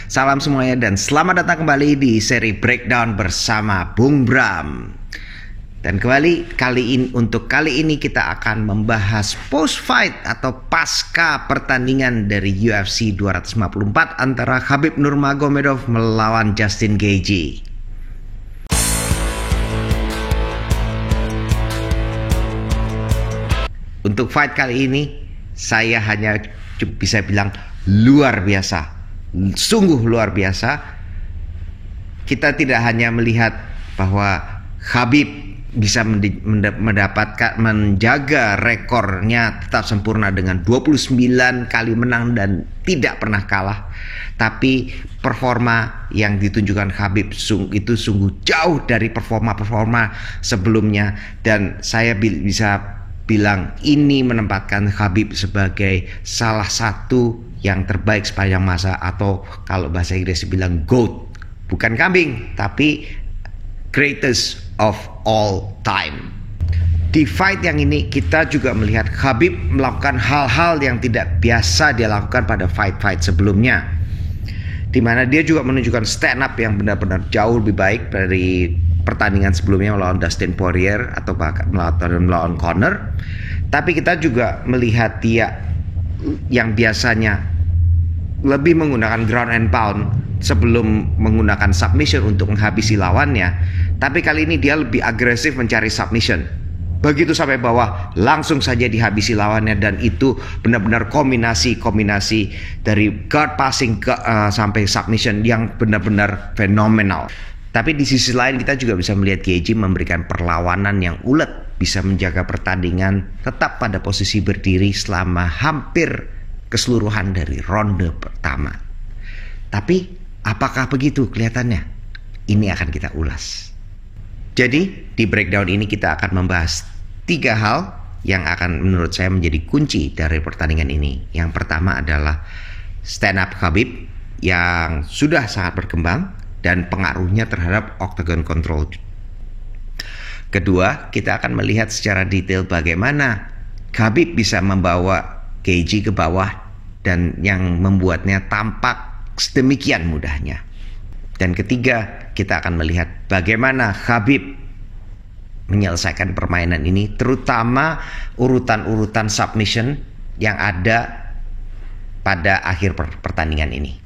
Salam semuanya dan selamat datang kembali di seri Breakdown bersama Bung Bram. Dan kembali untuk kali ini kita akan membahas post fight atau pasca pertandingan dari UFC 254 antara Khabib Nurmagomedov melawan Justin Gaethje. Untuk fight kali ini saya hanya bisa bilang luar biasa. Sungguh luar biasa. Kita tidak hanya melihat bahwa Khabib bisa menjaga rekornya tetap sempurna dengan 29 kali menang dan tidak pernah kalah, tapi performa yang ditunjukkan Khabib itu sungguh jauh dari performa sebelumnya, dan saya bisa bilang ini menempatkan Khabib sebagai salah satu yang terbaik sepanjang masa, atau kalau bahasa Inggris bilang GOAT, bukan kambing tapi greatest of all time. Di fight yang ini kita juga melihat Khabib melakukan hal-hal yang tidak biasa dia lakukan pada fight-fight sebelumnya, di mana dia juga menunjukkan stand up yang benar-benar jauh lebih baik dari pertandingan sebelumnya melawan Dustin Poirier atau bahkan melawan Conor. Tapi kita juga melihat dia yang biasanya lebih menggunakan ground and pound sebelum menggunakan submission untuk menghabisi lawannya, tapi kali ini dia lebih agresif mencari submission. Begitu sampai bawah langsung saja dihabisi lawannya, dan itu benar-benar kombinasi dari guard passing sampai submission yang benar-benar fenomenal. Tapi di sisi lain kita juga bisa melihat Gaethje memberikan perlawanan yang ulet, bisa menjaga pertandingan tetap pada posisi berdiri selama hampir keseluruhan dari ronde pertama. Tapi apakah begitu kelihatannya? Ini akan kita ulas. Jadi di breakdown ini kita akan membahas 3 hal yang akan menurut saya menjadi kunci dari pertandingan ini. Yang pertama adalah stand up Khabib yang sudah sangat berkembang dan pengaruhnya terhadap octagon control. Kedua, kita akan melihat secara detail bagaimana Khabib bisa membawa Gaethje ke bawah dan yang membuatnya tampak sedemikian mudahnya. Dan ketiga, kita akan melihat bagaimana Khabib menyelesaikan permainan ini, terutama urutan-urutan submission yang ada pada akhir pertandingan ini.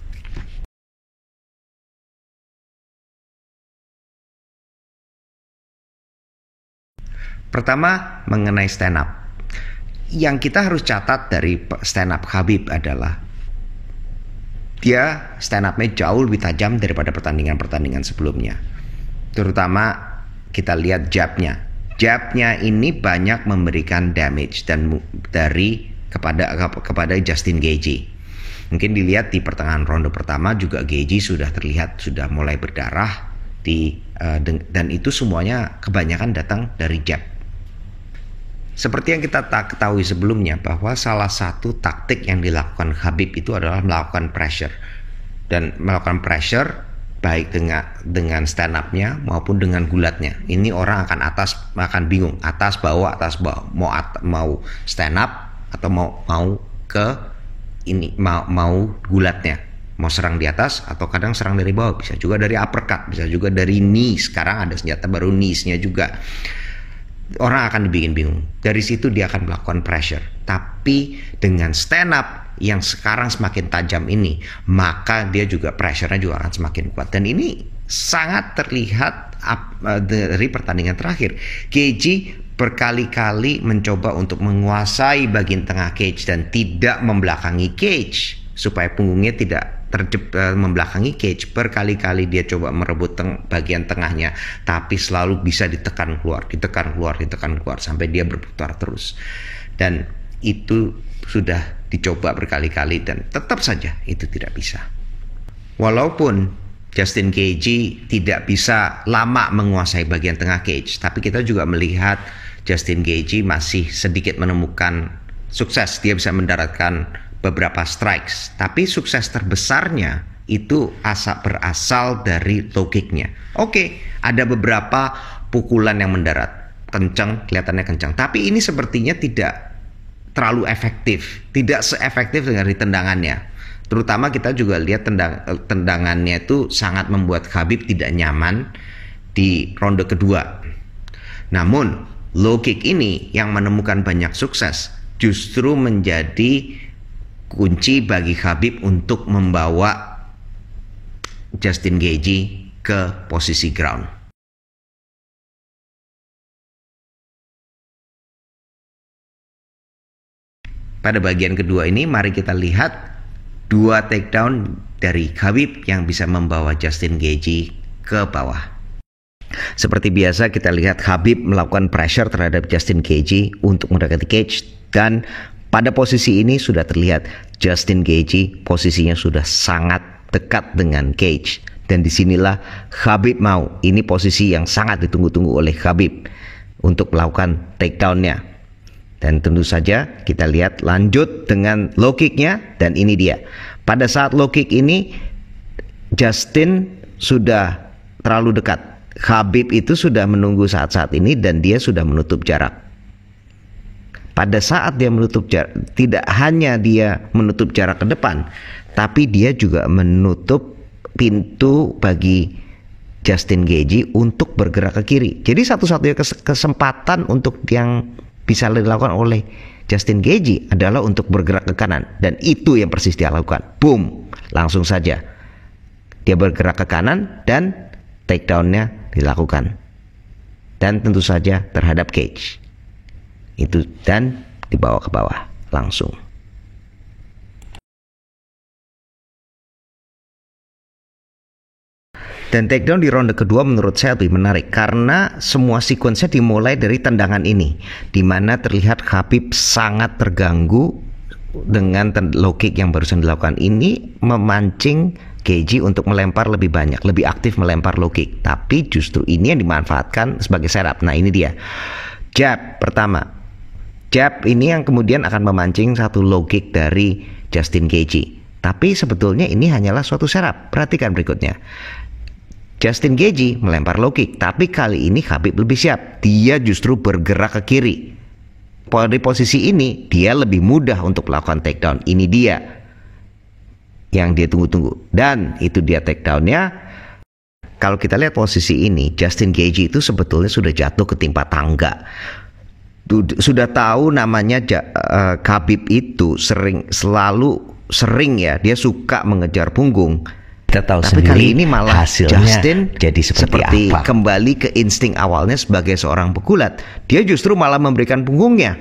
Pertama, mengenai stand up. Yang kita harus catat dari stand up Khabib adalah dia stand up-nya jauh lebih tajam daripada pertandingan-pertandingan sebelumnya. Terutama kita lihat jab-nya. Jab-nya ini banyak memberikan damage dan kepada Justin Gaethje. Mungkin dilihat di pertengahan ronde pertama juga Gaethje sudah terlihat sudah mulai berdarah dan itu semuanya kebanyakan datang dari jab. Seperti yang kita ketahui sebelumnya bahwa salah satu taktik yang dilakukan Khabib itu adalah melakukan pressure. Dan melakukan pressure baik dengan stand up-nya maupun dengan gulatnya. Ini orang akan bingung, atas bawah, mau stand up atau mau gulatnya. Mau serang di atas atau kadang serang dari bawah, bisa juga dari uppercut, bisa juga dari knee. Sekarang ada senjata baru knees-nya juga. Orang akan dibikin bingung. Dari situ dia akan melakukan pressure. Tapi dengan stand up yang sekarang semakin tajam ini, maka dia juga pressure-nya juga akan semakin kuat. Dan ini sangat terlihat dari pertandingan terakhir. Gaethje berkali-kali mencoba untuk menguasai bagian tengah cage dan tidak membelakangi cage supaya punggungnya tidak membelakangi cage. Berkali-kali dia coba merebut bagian tengahnya, tapi selalu bisa ditekan keluar sampai dia berputar terus. Dan itu sudah dicoba berkali-kali dan tetap saja itu tidak bisa. Walaupun Justin Gaethje tidak bisa lama menguasai bagian tengah cage, tapi kita juga melihat Justin Gaethje masih sedikit menemukan sukses. Dia bisa mendaratkan beberapa strikes, tapi sukses terbesarnya itu berasal dari low kicknya. Oke, ada beberapa pukulan yang mendarat kelihatannya kencang, tapi ini sepertinya tidak terlalu efektif, tidak seefektif dengan tendangannya. Terutama kita juga lihat tendangannya itu sangat membuat Khabib tidak nyaman di ronde kedua. Namun low kick ini yang menemukan banyak sukses justru menjadi kunci bagi Khabib untuk membawa Justin Gaethje ke posisi ground. Pada bagian kedua ini mari kita lihat 2 takedown dari Khabib yang bisa membawa Justin Gaethje ke bawah. Seperti biasa kita lihat Khabib melakukan pressure terhadap Justin Gaethje untuk mendekati cage, dan pada posisi ini sudah terlihat Justin Gaethje posisinya sudah sangat dekat dengan cage, dan disinilah Khabib mau. Ini posisi yang sangat ditunggu-tunggu oleh Khabib untuk melakukan takedownnya. Dan tentu saja kita lihat lanjut dengan low kicknya, dan ini dia. Pada saat low kick ini Justin sudah terlalu dekat. Khabib itu sudah menunggu saat-saat ini dan dia sudah menutup jarak. Pada saat dia menutup jarak, tidak hanya dia menutup jarak ke depan, tapi dia juga menutup pintu bagi Justin Gaethje untuk bergerak ke kiri. Jadi satu-satunya kesempatan untuk yang bisa dilakukan oleh Justin Gaethje adalah untuk bergerak ke kanan, dan itu yang persis dia lakukan. Boom, langsung saja dia bergerak ke kanan dan takedownnya dilakukan, dan tentu saja terhadap cage itu, dan dibawa ke bawah langsung. Dan takedown di ronde kedua menurut saya lebih menarik karena semua sekuensnya dimulai dari tendangan ini, di mana terlihat Khabib sangat terganggu dengan low kick yang barusan dilakukan. Ini memancing Gaethje untuk melempar lebih banyak, lebih aktif melempar low kick, tapi justru ini yang dimanfaatkan sebagai setup. Nah ini dia jab pertama, jab ini yang kemudian akan memancing satu low kick dari Justin Gaethje, tapi sebetulnya ini hanyalah suatu setup. Perhatikan berikutnya, Justin Gaethje melempar low kick, tapi kali ini Khabib lebih siap. Dia justru bergerak ke kiri. Pada posisi ini dia lebih mudah untuk melakukan takedown. Ini dia yang dia tunggu-tunggu, dan itu dia takedownnya. Kalau kita lihat posisi ini, Justin Gaethje itu sebetulnya sudah jatuh ketimpa tangga. Sudah tahu namanya Khabib itu selalu sering ya, dia suka mengejar punggung. Kita tahu tapi sendiri kali ini malah hasilnya Justin jadi seperti apa. Kembali ke insting awalnya sebagai seorang pegulat. Dia justru malah memberikan punggungnya.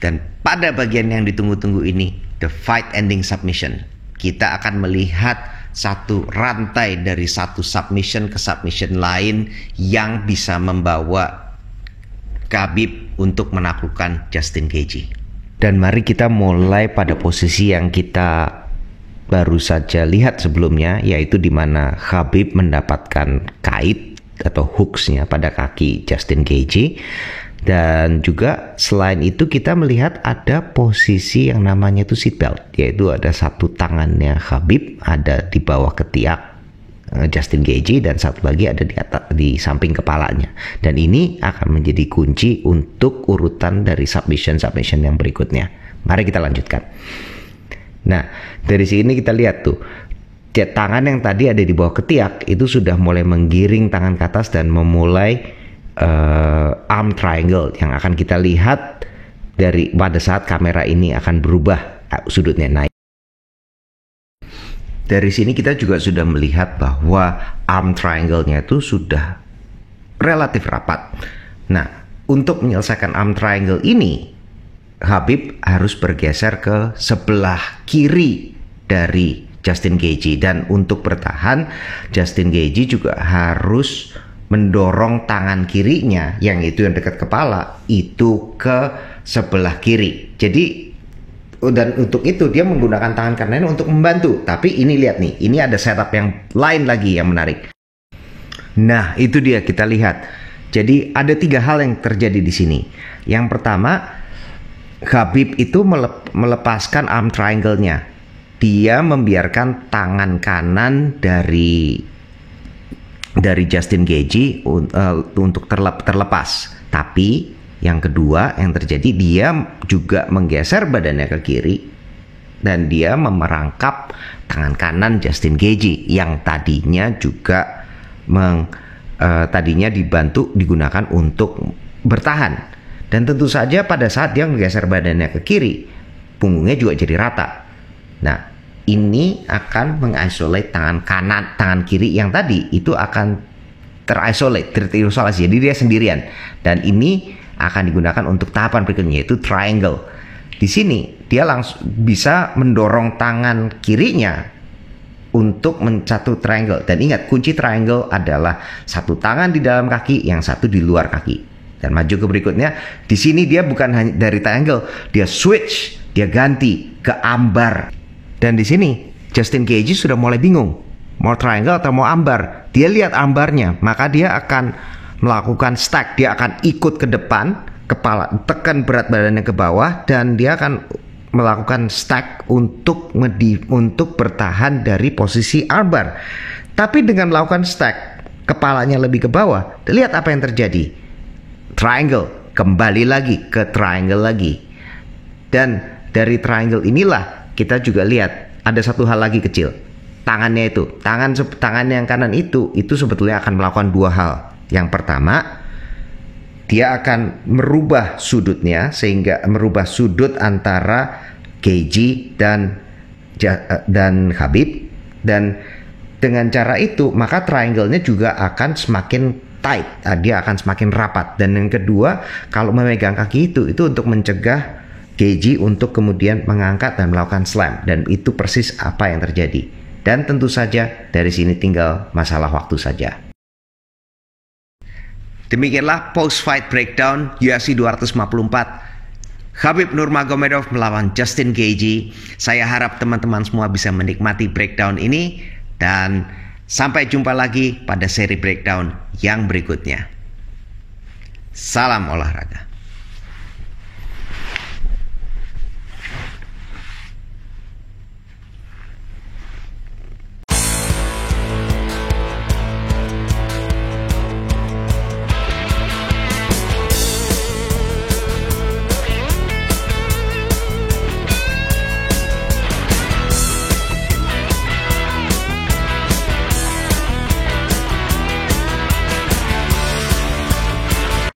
Dan pada bagian yang ditunggu-tunggu ini, the fight ending submission, kita akan melihat satu rantai dari satu submission ke submission lain yang bisa membawa Khabib untuk menaklukkan Justin Gaethje. Dan mari kita mulai pada posisi yang kita baru saja lihat sebelumnya, yaitu di mana Khabib mendapatkan kait atau hooksnya pada kaki Justin Gaethje. Dan juga selain itu kita melihat ada posisi yang namanya itu seatbelt, yaitu ada satu tangannya Khabib ada di bawah ketiak Justin Gaethje dan satu lagi ada di atas, di samping kepalanya. Dan ini akan menjadi kunci untuk urutan dari submission yang berikutnya. Mari kita lanjutkan. Nah, dari sini kita lihat tuh, tangan yang tadi ada di bawah ketiak itu sudah mulai menggiring tangan ke atas dan memulai arm triangle yang akan kita lihat dari pada saat kamera ini akan berubah sudutnya naik. Dari sini kita juga sudah melihat bahwa arm triangle-nya itu sudah relatif rapat. Nah, untuk menyelesaikan arm triangle ini, Khabib harus bergeser ke sebelah kiri dari Justin Gaethje, dan untuk bertahan Justin Gaethje juga harus mendorong tangan kirinya yang itu yang dekat kepala itu ke sebelah kiri. Jadi dan untuk itu dia menggunakan tangan kanannya untuk membantu. Tapi ini lihat nih, ini ada setup yang lain lagi yang menarik. Nah, itu dia kita lihat. Jadi ada 3 hal yang terjadi di sini. Yang pertama, Khabib itu melepaskan arm triangle-nya. Dia membiarkan tangan kanan dari dari Justin Gaethje untuk terlepas. Tapi yang kedua yang terjadi, dia juga menggeser badannya ke kiri dan dia memerangkap tangan kanan Justin Gaethje yang tadinya juga tadinya digunakan untuk bertahan. Dan tentu saja pada saat dia menggeser badannya ke kiri, punggungnya juga jadi rata. Nah, ini akan mengisolate tangan kiri yang tadi itu akan terisolasi. Jadi dia sendirian. Dan ini akan digunakan untuk tahapan berikutnya, yaitu triangle. Di sini dia langsung bisa mendorong tangan kirinya untuk satu triangle. Dan ingat, kunci triangle adalah satu tangan di dalam kaki, yang satu di luar kaki. Dan maju ke berikutnya, di sini dia bukan hanya dari triangle, dia switch, dia ganti ke ambar. Dan di sini Justin Gaethje sudah mulai bingung, mau triangle atau mau ambar. Dia lihat ambarnya, maka dia akan melakukan stack, dia akan ikut ke depan, kepala tekan berat badannya ke bawah, dan dia akan melakukan stack untuk bertahan dari posisi armbar. Tapi dengan melakukan stack, kepalanya lebih ke bawah, lihat apa yang terjadi. Triangle, kembali lagi ke triangle lagi. Dan dari triangle inilah kita juga lihat ada satu hal lagi kecil. Tangannya itu, tangan yang kanan itu sebetulnya akan melakukan dua hal. Yang pertama, dia akan merubah sudutnya, sehingga merubah sudut antara Gaethje dan Khabib. Dan dengan cara itu maka triangle-nya juga akan semakin tight, dia akan semakin rapat. Dan yang kedua, kalau memegang kaki itu untuk mencegah Gaethje untuk kemudian mengangkat dan melakukan slam. Dan itu persis apa yang terjadi. Dan tentu saja dari sini tinggal masalah waktu saja. Demikianlah post fight breakdown UFC 254 Khabib Nurmagomedov melawan Justin Gaethje. Saya harap teman-teman semua bisa menikmati breakdown ini, dan sampai jumpa lagi pada seri breakdown yang berikutnya. Salam olahraga.